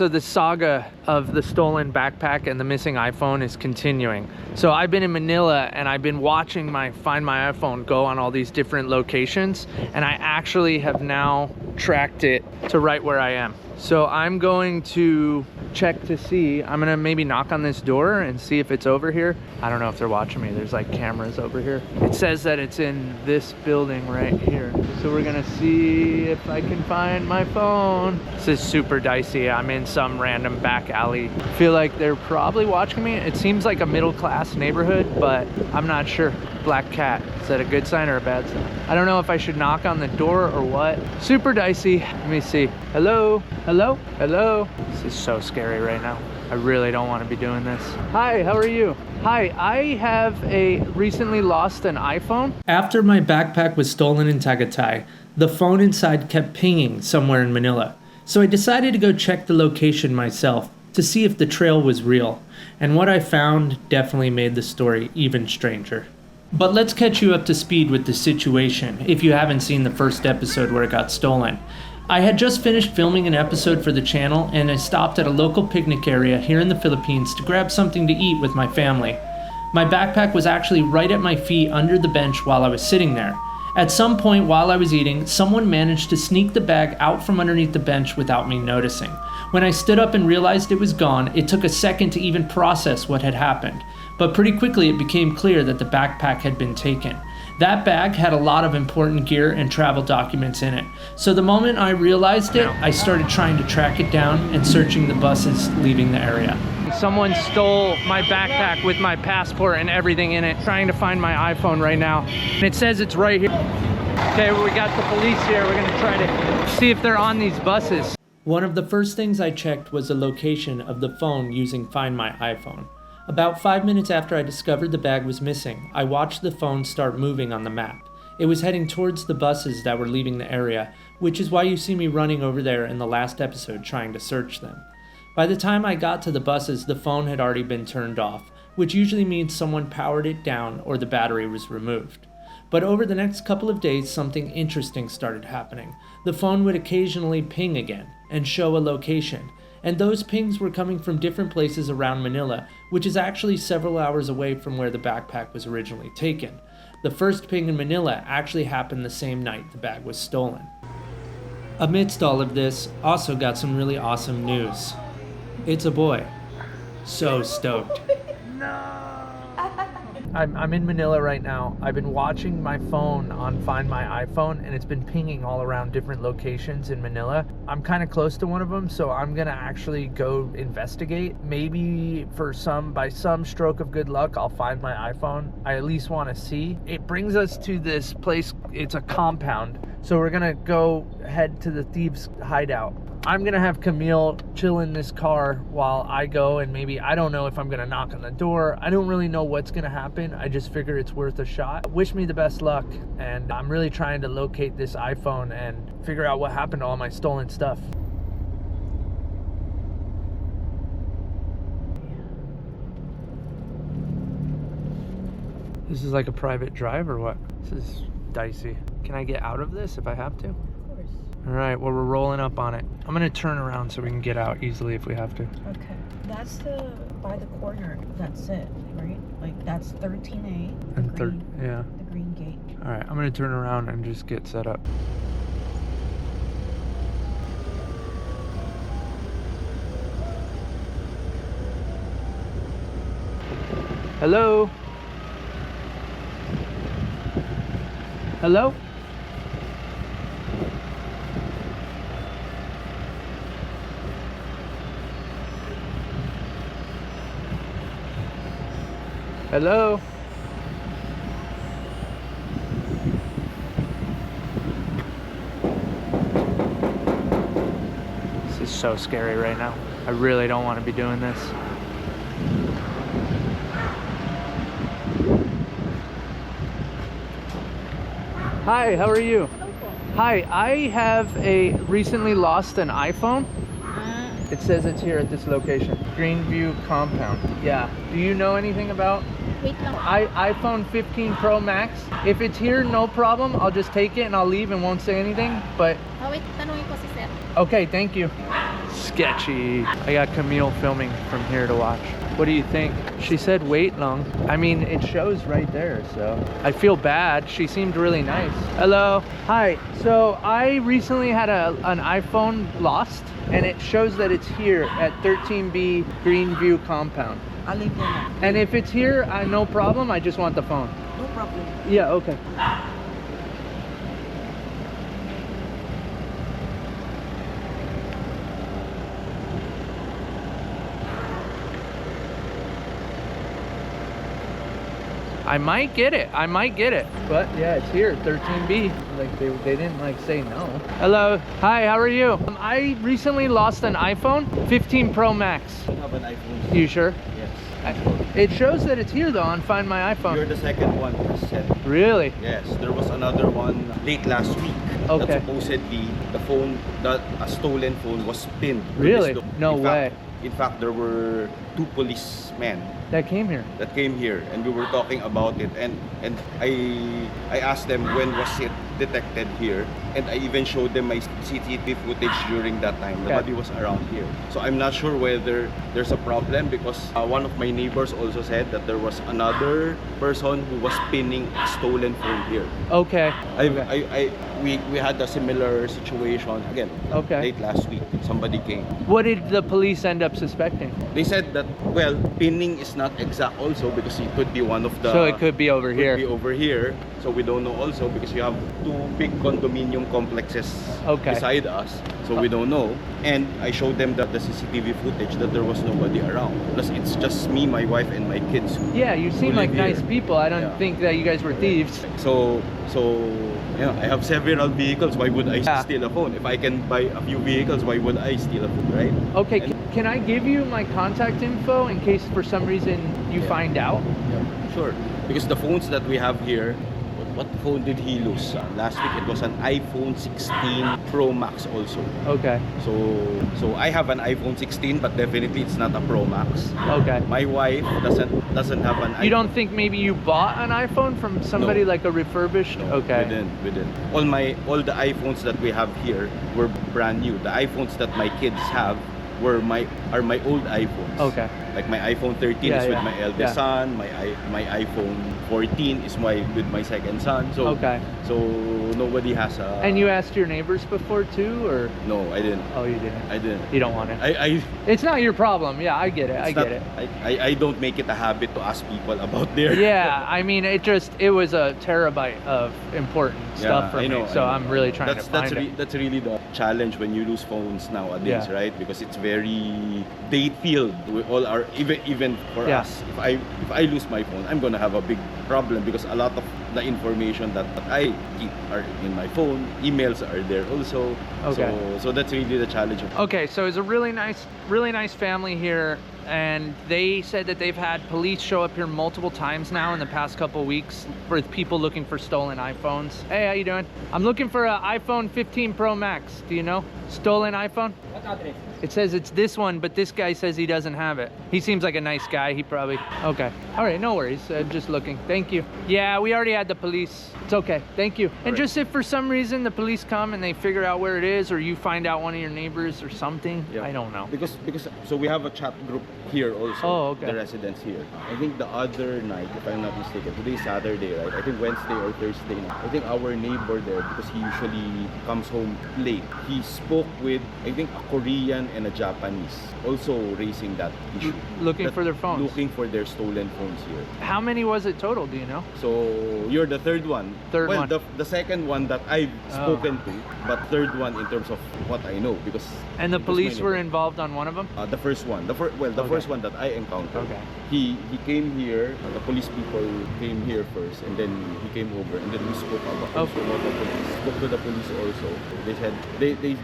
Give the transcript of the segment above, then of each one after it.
so the saga of the stolen backpack and the missing iPhone is continuing. So I've been in Manila and I've been watching my Find My iPhone go on all these different locations, and I actually have now tracked it to right where I am. So I'm going to check to see. I'm gonna maybe knock on this door and see if it's over here. I don't know if they're watching me. There's like cameras over here. It says that it's in this building right here. So we're gonna see if I can find my phone. This is super dicey. I'm in some random back alley. I feel like they're probably watching me. It seems like a middle-class neighborhood, but I'm not sure. Black cat. Is that a good sign or a bad sign? I don't know if I should knock on the door or what. Super dicey. Let me see. Hello? Hello? Hello? This is so scary right now. I really don't want to be doing this. Hi, how are you? Hi, I have recently lost an iPhone. After my backpack was stolen in Tagaytay, the phone inside kept pinging somewhere in Manila. So I decided to go check the location myself to see if the trail was real. And what I found definitely made the story even stranger. But let's catch you up to speed with the situation if you haven't seen the first episode where it got stolen. I had just finished filming an episode for the channel and I stopped at a local picnic area here in the Philippines to grab something to eat with my family. My backpack was actually right at my feet under the bench while I was sitting there. At some point while I was eating, someone managed to sneak the bag out from underneath the bench without me noticing. When I stood up and realized it was gone, it took a second to even process what had happened. But pretty quickly it became clear that the backpack had been taken. That bag had a lot of important gear and travel documents in it. So the moment I realized it, I started trying to track it down and searching the buses leaving the area. Someone stole my backpack with my passport and everything in it. Trying to find my iPhone right now. And it says it's right here. Okay, we got the police here. We're gonna try to see if they're on these buses. One of the first things I checked was the location of the phone using Find My iPhone. About 5 minutes after I discovered the bag was missing, I watched the phone start moving on the map. It was heading towards the buses that were leaving the area, which is why you see me running over there in the last episode trying to search them. By the time I got to the buses, the phone had already been turned off, which usually means someone powered it down or the battery was removed. But over the next couple of days, something interesting started happening. The phone would occasionally ping again and show a location. And those pings were coming from different places around Manila, which is actually several hours away from where the backpack was originally taken. The first ping in Manila actually happened the same night the bag was stolen. Amidst all of this, also got some really awesome news. It's a boy. So stoked. No! I'm in Manila right now. I've been watching my phone on Find My iPhone and it's been pinging all around different locations in Manila. I'm kind of close to one of them, so I'm gonna actually go investigate. Maybe by some stroke of good luck, I'll find my iPhone. I at least want to see. It brings us to this place. It's a compound. So we're gonna go head to the thieves' hideout. I'm gonna have Camille chill in this car while I go, and maybe, I don't know if I'm gonna knock on the door. I don't really know what's gonna happen. I just figure it's worth a shot. Wish me the best luck, and I'm really trying to locate this iPhone and figure out what happened to all my stolen stuff. This is like a private drive or what? This is dicey. Can I get out of this if I have to? All right, well, we're rolling up on it. I'm gonna turn around so we can get out easily if we have to. Okay, that's by the corner, that's it, right? Like, that's 13A, yeah. The green gate. All right, I'm gonna turn around and just get set up. Hello? Hello? Hello? This is so scary right now. I really don't want to be doing this. Hi, how are you? Hi, I have recently lost an iPhone. It says it's here at this location. Greenview compound. Yeah. Do you know anything about iPhone 15 Pro Max? If it's here, no problem. I'll just take it and I'll leave and won't say anything. But wait, tanungin ko si sir. okay, thank you. sketchy. I got Camille filming from here to watch. What do you think? She said wait long. I mean, it shows right there, so I feel bad. She seemed really nice. Hello. Hi. So I recently had an iPhone lost, and it shows that it's here at 13B Greenview Compound. I'll leave them now. And if it's here, no problem. I just want the phone. No problem. Yeah, okay. I might get it. I might get it. But yeah, it's here, 13B. Like they didn't like say no. Hello. Hi, how are you? I recently lost an iPhone 15 Pro Max. I have an iPhone. You sure? Yes. It shows that it's here though on Find My iPhone. You're the second one to send. Really? Yes, there was another one late last week. Okay. That supposedly the phone, a stolen phone was pinned. Really? No In way. fact, in fact, there were 2 policemen That came here. that came here, and we were talking about it, and I asked them when was it detected here, and I even showed them my CCTV footage during that time. Nobody was around here, so I'm not sure whether there's a problem, because one of my neighbors also said that there was another person who was pinning a stolen phone here. Okay. We had a similar situation again. Okay. Late last week, somebody came. What did the police end up suspecting? They said that, well, pinning is not exact also, because it could be one of the... So it could be over here. Could be over here. So we don't know also, because you have 2 big condominium complexes beside us. So we don't know. And I showed them that the CCTV footage, that there was nobody around. Plus it's just me, my wife, and my kids. Yeah, you seem like nice people. I don't think that you guys were thieves. So yeah, I have several vehicles. Why would I steal a phone? If I can buy a few vehicles, why would I steal a phone, right? Okay, can I give you my contact info in case for some reason you find out? Yeah, sure. Because the phones that we have here, what phone did he lose? Last week it was an iPhone 16 Pro Max also. Okay. So I have an iPhone 16, but definitely it's not a Pro Max. Okay. My wife doesn't have an iPhone. You don't think maybe you bought an iPhone from somebody like a refurbished? No, okay. We didn't. All the iPhones that we have here were brand new. The iPhones that my kids have are my old iPhones. Okay. Like my iPhone 13 is with my eldest son. My iPhone 14 is with my second son. So so nobody has a. And you asked your neighbors before too, or? No, I didn't. Oh, you didn't. I didn't. You don't want it. I It's not your problem. Yeah, I get it. I get it. I don't make it a habit to ask people about their. Yeah, I mean, it was a terabyte of important stuff for me. So I'm really trying to find it. That's really the challenge when you lose phones nowadays, right? Because it's very date filled with all our even for us. If I lose my phone, I'm gonna have a big problem, because a lot of the information that I keep are in my phone. Emails are there also. Okay. So that's really the challenge. Okay, so it's a really nice family here, and they said that they've had police show up here multiple times now in the past couple weeks with people looking for stolen iPhones. Hey, how you doing? I'm looking for an iPhone 15 Pro Max. Do you know? Stolen iPhone? What address? It says it's this one, but this guy says he doesn't have it. He seems like a nice guy. He probably... Okay. All right, no worries. Just looking. Thank you. Yeah, we already had the police. It's okay. Thank you. And just if for some reason the police come and they figure out where it is, or you find out one of your neighbors or something, I don't know. Because so we have a chat group here also. Oh, okay. The residents here. I think the other night, if I'm not mistaken, today is Saturday, right? I think Wednesday or Thursday. I think our neighbor there, because he usually comes home late, he spoke with, I think, a Korean and a Japanese, also raising that issue. Looking for their phones. Looking for their stolen phones here. How many was it total, do you know? So you're the third one. Third one. The second one that I've spoken to, but third one in terms of what I know, because. And the police were involved on one of them? The first one. The first one that I encountered. Okay. He came here. The police people came here first, and then he came over, and then we spoke about the police. Spoke to the police also. They said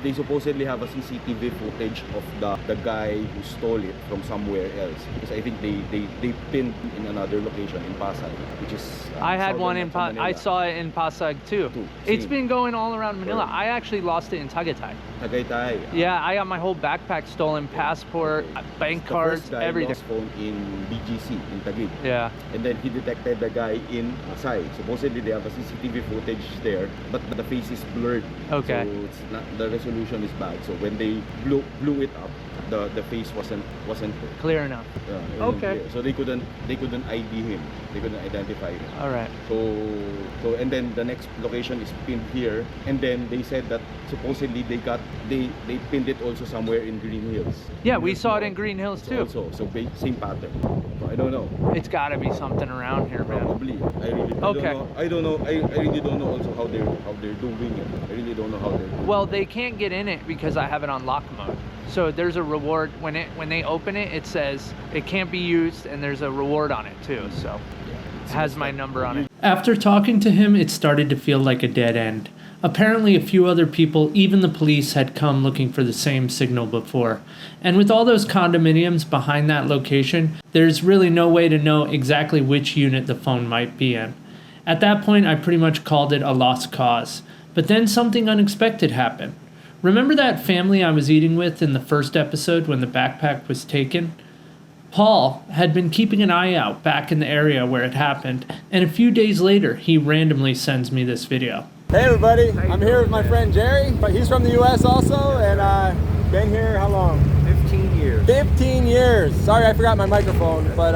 they supposedly have a CCTV footage of the guy who stole it from somewhere else, because I think they pinned in another location in Pasay, which is I had one in Pasay. I saw it in Pasig too. It's been going all around Manila. I actually lost it in Tagaytay. Tagaytay. Yeah, I got my whole backpack stolen, passport, bank cards, The first guy everything. lost phone in BGC in Taguig. Yeah. And then he detected the guy in Pasay. Supposedly they have a CCTV footage there, but the face is blurred. Okay. So it's not, the resolution is bad. So when they blew it up, the face wasn't Clear enough. Okay. clear. So they couldn't ID him. They couldn't identify him. All right. So and then the next location is pinned here, and then they said that supposedly they pinned it also somewhere in Green Hills. Yeah, we saw it in Green Hills too. Also, so same pattern. So I don't know. It's got to be something around here, man. Probably. I don't know. I really don't know also how they're doing it. I really don't know how they're doing Well, they can't get in it because I have it on lock mode. So there's a reward when they open it. It says it can't be used, and there's a reward on it too. So it has my number on it. After talking to him, it started to feel like a dead end. Apparently, a few other people, even the police, had come looking for the same signal before. And with all those condominiums behind that location, there's really no way to know exactly which unit the phone might be in. At that point, I pretty much called it a lost cause. But then something unexpected happened. Remember that family I was eating with in the first episode when the backpack was taken? Paul had been keeping an eye out back in the area where it happened, and a few days later, he randomly sends me this video. Hey everybody, I'm here with my friend Jerry, but he's from the US also, and been here how long? 15 years. 15 years. Sorry I forgot my microphone, but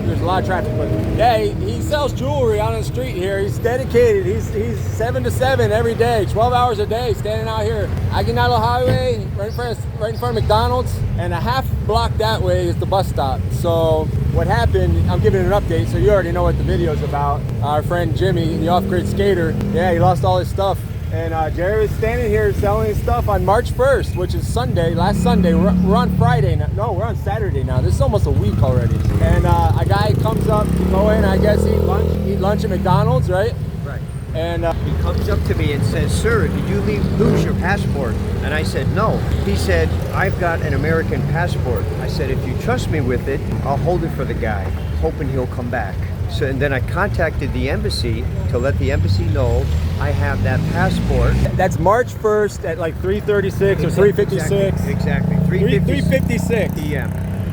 there's a lot of traffic. But yeah, he sells jewelry on the street here. He's dedicated. He's 7 to 7 every day, 12 hours a day, standing out here. Aguinaldo Highway, right in front of McDonald's, and a half block that way is the bus stop. So what happened, I'm giving an update, so you already know what the video's about. Our friend Jimmy, the OffGridSkater, yeah, he lost all his stuff. And Jerry was standing here selling his stuff on March 1st, which is Sunday, last Sunday. We're on Friday now. No, we're on Saturday now. This is almost a week already. And a guy comes up to go in, I guess, eat lunch at McDonald's, right? Right. And He comes up to me and says, "Sir, did you lose your passport?" And I said, "No." He said, "I've got an American passport." I said, "If you trust me with it, I'll hold it for the guy, hoping he'll come back." So, and then I contacted the embassy to let the embassy know I have that passport. that's March 1st at like 3:36 or 3:56. Exactly. 3:56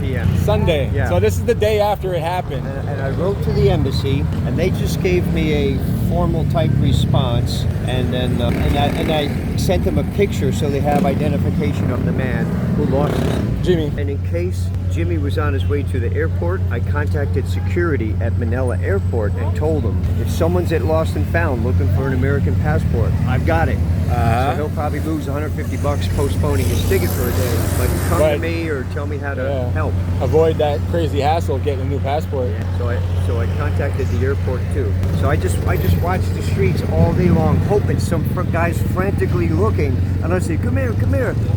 p.m. Sunday. Yeah. So this is the day after it happened. And I wrote to the embassy, and they just gave me a formal type response, and then and I sent them a picture so they have identification of the man who lost it. Jimmy. And in case Jimmy was on his way to the airport, I contacted security at Manila Airport and told them, if someone's at Lost and Found looking for an American passport, I've got it. So he'll probably lose $150 postponing his ticket for a day, but come to me or tell me how to help. Avoid that crazy hassle of getting a new passport. So I contacted the airport too. So I just watched the streets all day long, hoping some guys frantically looking, and I say, come here,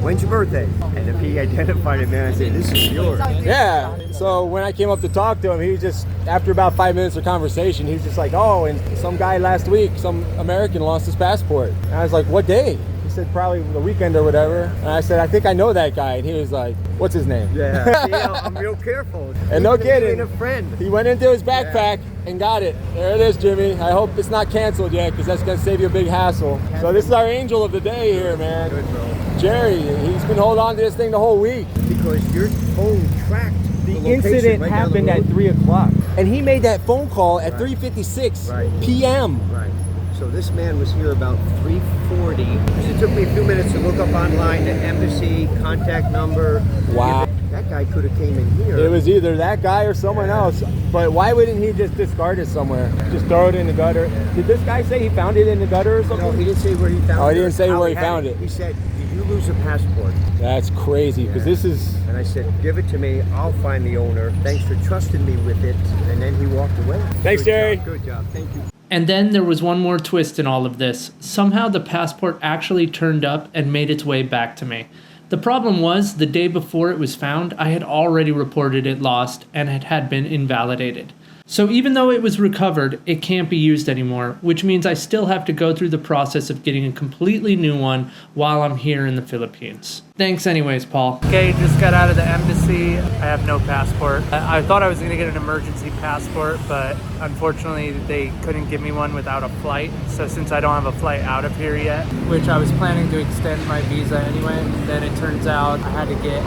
when's your birthday? And if he identified it, man, I said, this is yours. Yeah, so when I came up to talk to him, he was just, after about 5 minutes of conversation, he was just like, oh, and some guy last week, some American lost his passport. And I was like, what day? He said probably the weekend or whatever. And I said, I think I know that guy. And he was like, what's his name? Yeah, see, I'm real careful. And no kidding. A friend. He went into his backpack and got it. There it is, Jimmy. I hope it's not canceled yet, because that's going to save you a big hassle. So this is our angel of the day here, man. Good, bro. Jerry, he's been holding on to this thing the whole week. Because your phone tracked The location incident right down happened the at road. 3 o'clock. And he made that phone call at 3:56 p.m. Right. So this man was here about 3:40. It took me a few minutes to look up online the embassy contact number. Wow. That guy could have came in here. It was either that guy or someone else. But why wouldn't he just discard it somewhere? Just throw it in the gutter. Did this guy say he found it in the gutter or something? No, he didn't say where he found it. Oh, he didn't say how where he had found it. He said, did you lose a passport? That's crazy, because this is... And I said, give it to me. I'll find the owner. Thanks for trusting me with it. And then he walked away. Thanks, Jerry. Good job. Thank you. And then there was one more twist in all of this. Somehow the passport actually turned up and made its way back to me. The problem was, the day before it was found, I had already reported it lost and it had been invalidated. So even though it was recovered, it can't be used anymore, which means I still have to go through the process of getting a completely new one while I'm here in the Philippines. Thanks anyways, Paul. Okay, just got out of the embassy. I have no passport. I thought I was gonna get an emergency passport, but unfortunately they couldn't give me one without a flight. So since I don't have a flight out of here yet, which I was planning to extend my visa anyway, then it turns out I had to get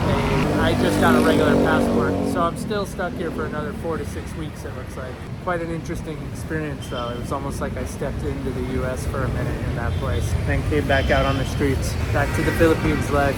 I just got a regular passport. So I'm still stuck here for another 4 to 6 weeks, it looks like. Quite an interesting experience though. It was almost like I stepped into the US for a minute in that place. Then came back out on the streets, back to the Philippines leg.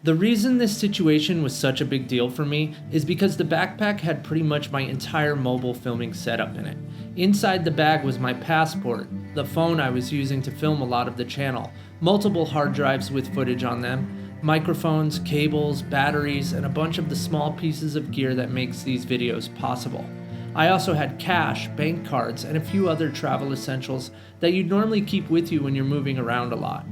The reason this situation was such a big deal for me is because the backpack had pretty much my entire mobile filming setup in it. Inside the bag was my passport, the phone I was using to film a lot of the channel, multiple hard drives with footage on them, microphones, cables, batteries, and a bunch of the small pieces of gear that makes these videos possible. I also had cash, bank cards, and a few other travel essentials that you'd normally keep with you when you're moving around a lot.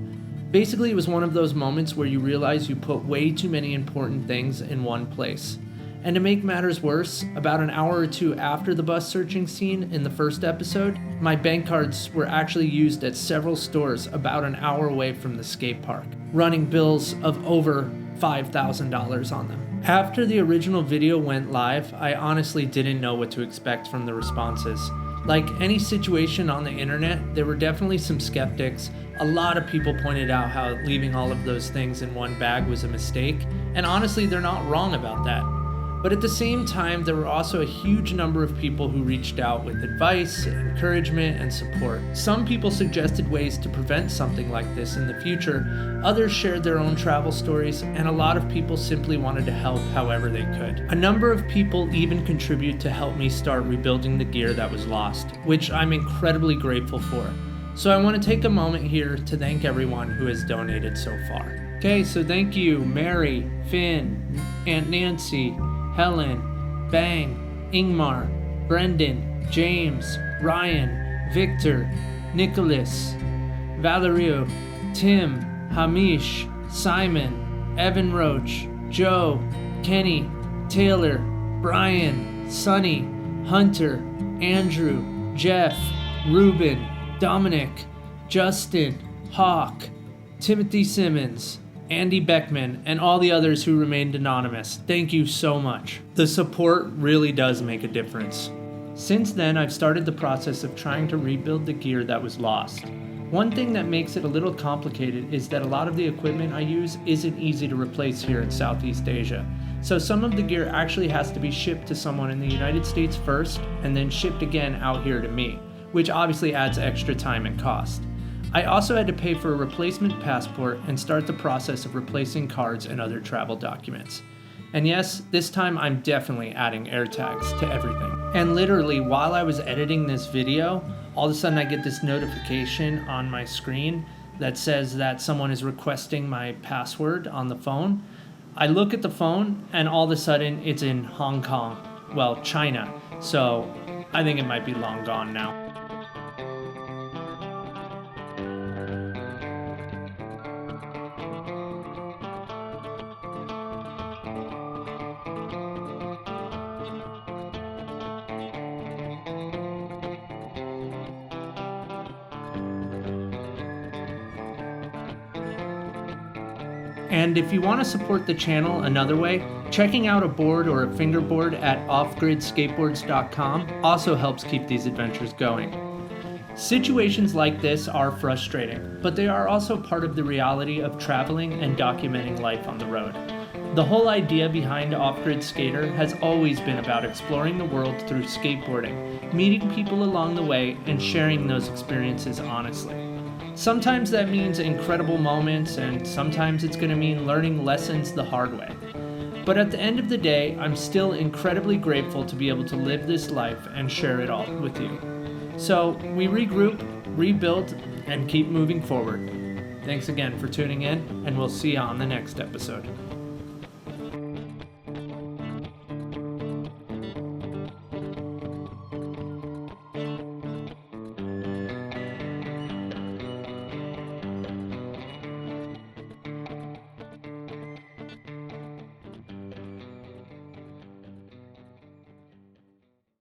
Basically, it was one of those moments where you realize you put way too many important things in one place. And to make matters worse, about an hour or two after the bus searching scene in the first episode, my bank cards were actually used at several stores about an hour away from the skate park, running bills of over $5,000 on them. After the original video went live, I honestly didn't know what to expect from the responses. Like any situation on the internet, there were definitely some skeptics. A lot of people pointed out how leaving all of those things in one bag was a mistake, and honestly, they're not wrong about that. But at the same time, there were also a huge number of people who reached out with advice, encouragement, and support. Some people suggested ways to prevent something like this in the future, others shared their own travel stories, and a lot of people simply wanted to help however they could. A number of people even contribute to help me start rebuilding the gear that was lost, which I'm incredibly grateful for. So I want to take a moment here to thank everyone who has donated so far. Okay, so thank you, Mary, Finn, Aunt Nancy, Helen, Bang, Ingmar, Brendan, James, Ryan, Victor, Nicholas, Valerio, Tim, Hamish, Simon, Evan Roach, Joe, Kenny, Taylor, Brian, Sonny, Hunter, Andrew, Jeff, Ruben, Dominic, Justin, Hawk, Timothy Simmons, Andy Beckman, and all the others who remained anonymous. Thank you so much. The support really does make a difference. Since then, I've started the process of trying to rebuild the gear that was lost. One thing that makes it a little complicated is that a lot of the equipment I use isn't easy to replace here in Southeast Asia. So some of the gear actually has to be shipped to someone in the United States first, and then shipped again out here to me, which obviously adds extra time and cost. I also had to pay for a replacement passport and start the process of replacing cards and other travel documents. And yes, this time I'm definitely adding AirTags to everything. And literally, while I was editing this video, all of a sudden I get this notification on my screen that says that someone is requesting my password on the phone. I look at the phone and all of a sudden it's in Hong Kong, well, China. So I think it might be long gone now. And if you want to support the channel another way, checking out a board or a fingerboard at OffGridSkateboards.com also helps keep these adventures going. Situations like this are frustrating, but they are also part of the reality of traveling and documenting life on the road. The whole idea behind OffGridSkater has always been about exploring the world through skateboarding, meeting people along the way, and sharing those experiences honestly. Sometimes that means incredible moments, and sometimes it's going to mean learning lessons the hard way. But at the end of the day, I'm still incredibly grateful to be able to live this life and share it all with you. So we regroup, rebuild, and keep moving forward. Thanks again for tuning in, and we'll see you on the next episode.